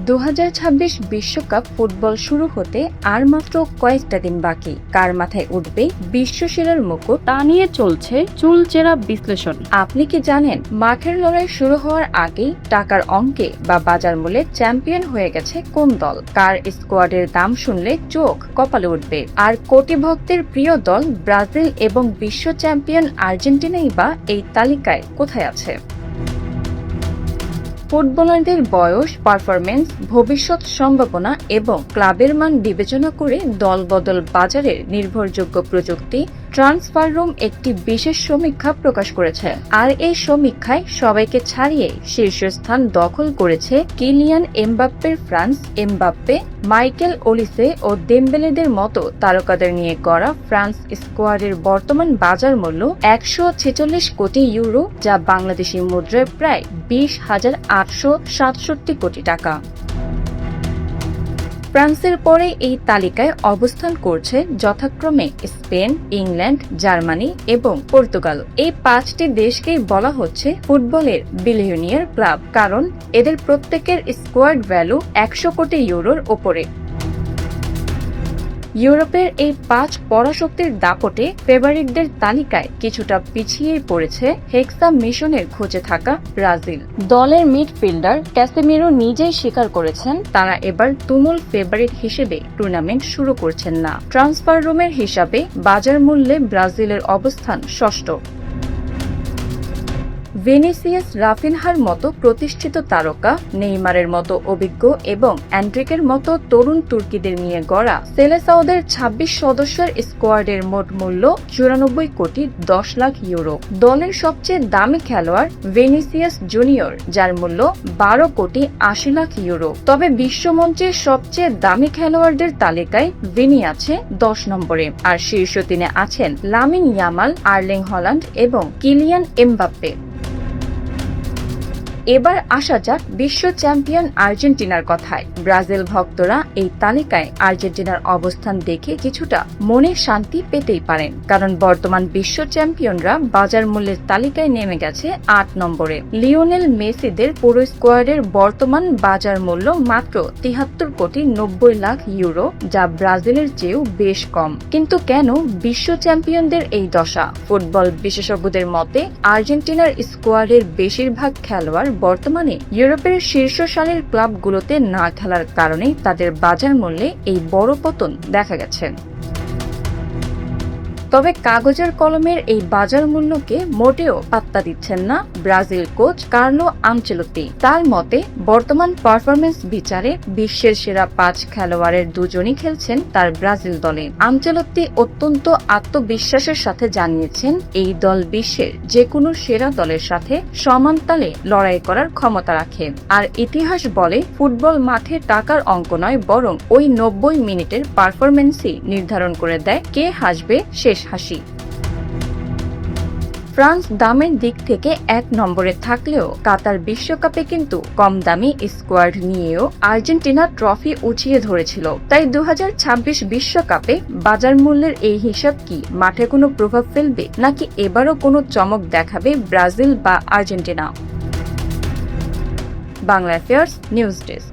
2026 বিশ্বকাপ ফুটবল শুরু হতে আর মাত্র কয়েকটা দিন বাকি। কার মাথায় উঠবে বিশ্বসেরার মুকুট, তা নিয়ে চলছে চুলচেরা বিশ্লেষণ। আপনি কি জানেন মাঠের লড়াই শুরু হওয়ার আগেই টাকার অঙ্কে বা বাজার মূল্যে চ্যাম্পিয়ন হয়ে গেছে কোন দল? কার স্কোয়াডের দাম শুনলে চোখ কপালে উঠবে? আর কোটি ভক্তের প্রিয় দল ব্রাজিল এবং বিশ্ব চ্যাম্পিয়ন আর্জেন্টিনাই বা এই তালিকায় কোথায় আছে? ফুটবলারদের বয়স, পারফরমেন্স, ভবিষ্যৎ সম্ভাবনা এবং ক্লাবের মান বিবেচনা করে দলবদল বাজারের নির্ভরযোগ্য প্রযুক্তি ট্রান্সফার রুম একটি বিশেষ সমীক্ষা প্রকাশ করেছে। আর এই সমীক্ষায় সবাইকে ছাড়িয়ে শীর্ষস্থান দখল করেছে কিলিয়ান এমবাপ্পের ফ্রান্স। এমবাপ্পে, মাইকেল ওলিসে ও দেমবেলেদের মতো তারকাদের নিয়ে গড়া ফ্রান্স স্কোয়াডের বর্তমান বাজার মূল্য 146 কোটি ইউরো, যা বাংলাদেশি মুদ্রায় প্রায় 20,867 কোটি টাকা। ফ্রান্সের পরে এই তালিকায় অবস্থান করছে যথাক্রমে স্পেন, ইংল্যান্ড, জার্মানি এবং পর্তুগাল। এই 5টি দেশকেই বলা হচ্ছে ফুটবলের বিলিয়নিয়ার ক্লাব, কারণ এদের প্রত্যেকের স্কোয়াড ভ্যালু 100 কোটি ইউরোর ওপরে। ইউরোপের এই 5 পরাশক্তির দাপটে ফেভারিটদের তালিকায় কিছুটা পিছিয়ে পড়েছে হেক্সা মিশনের খোঁজে থাকা ব্রাজিল। দলের মিডফিল্ডার ক্যাসেমিরো নিজেই স্বীকার করেছেন তারা এবার তুমুল ফেভারিট হিসেবে টুর্নামেন্ট শুরু করছেন না। ট্রান্সফার রুমের হিসাবে বাজার মূল্যে ব্রাজিলের অবস্থান ষষ্ঠ। ভিনিসিয়াস, রাফিনহার মতো প্রতিষ্ঠিত তারকা, নেইমারের মতো অভিজ্ঞ এবং অ্যান্ড্রিকের মতো তরুণ তুর্কিদের নিয়ে গড়া সেলেসাওদের 26 সদস্যের স্কোয়াডের মোট মূল্য 94 কোটি 10 লাখ ইউরো। দলের সবচেয়ে দামি খেলোয়াড় ভিনিসিয়াস জুনিয়র, যার মূল্য 12 কোটি 80 লাখ ইউরো। তবে বিশ্বমঞ্চের সবচেয়ে দামি খেলোয়াড়দের তালিকায় ভিনি আছে 10 নম্বরে, আর শীর্ষ 3-এ আছেন লামিন ইয়ামাল, আর্লিং হল্যান্ড এবং কিলিয়ান এমবাপ্পে। এবার আসা যাক বিশ্ব চ্যাম্পিয়ন আর্জেন্টিনার কথায়। ব্রাজিল ভক্তরা এই তালিকায় আর্জেন্টিনার অবস্থান দেখে কিছুটা মনে শান্তি পেতেই পারেন, কারণ বর্তমান বিশ্ব চ্যাম্পিয়নরা বাজার মূল্যের তালিকায় নেমে গেছে 8 নম্বরে। লিওনেল মেসিদের পুরো স্কোয়াডের বর্তমান বাজার মূল্য মাত্র 73 কোটি 90 লাখ ইউরো, যা ব্রাজিলের চেয়েও বেশ কম। কিন্তু কেন বিশ্ব চ্যাম্পিয়নদের এই দশা? ফুটবল বিশেষজ্ঞদের মতে আর্জেন্টিনার স্কোয়াডের বেশিরভাগ খেলোয়াড় বর্তমানে ইউরোপের শীর্ষ সারির ক্লাবগুলোতে না খেলার কারণে তাদের বাজার মূল্যে এই বড় পতন দেখা গেছে। তবে কাগজের কলমের এই বাজার মূল্যকে মোটেও পাত্তা দিচ্ছেন না ব্রাজিল কোচ কার্লো আনচেলোত্তি। তার মতে বর্তমান পারফরমেন্স বিচারে বিশ্বের সেরা 5 খেলোয়াড়ের 2জনই খেলছেন তার ব্রাজিল দলে। আনচেলোত্তি অত্যন্ত আত্মবিশ্বাসের সাথে জানিয়েছেন এই দল বিশ্বের যে কোনো সেরা দলের সাথে সমান তালে লড়াই করার ক্ষমতা রাখে। আর ইতিহাস বলে ফুটবল মাঠে টাকার অঙ্ক নয়, বরং ওই 90 মিনিটের পারফরমেন্সই নির্ধারণ করে দেয় কে হাসবে শেষ হাসি। ফ্রান্স দামের দিক থেকে 1 নম্বরে থাকলেও কাতার বিশ্বকাপে কিন্তু কম দামি স্কোয়াড নিয়েও আর্জেন্টিনা ট্রফি উঠিয়ে ধরেছিল। তাই 2026 বিশ্বকাপে বাজার মূল্যের এই হিসাব কি মাঠে কোনো প্রভাব ফেলবে, নাকি এবারও কোনো চমক দেখাবে ব্রাজিল বা Argentina? Bangla affairs news desk.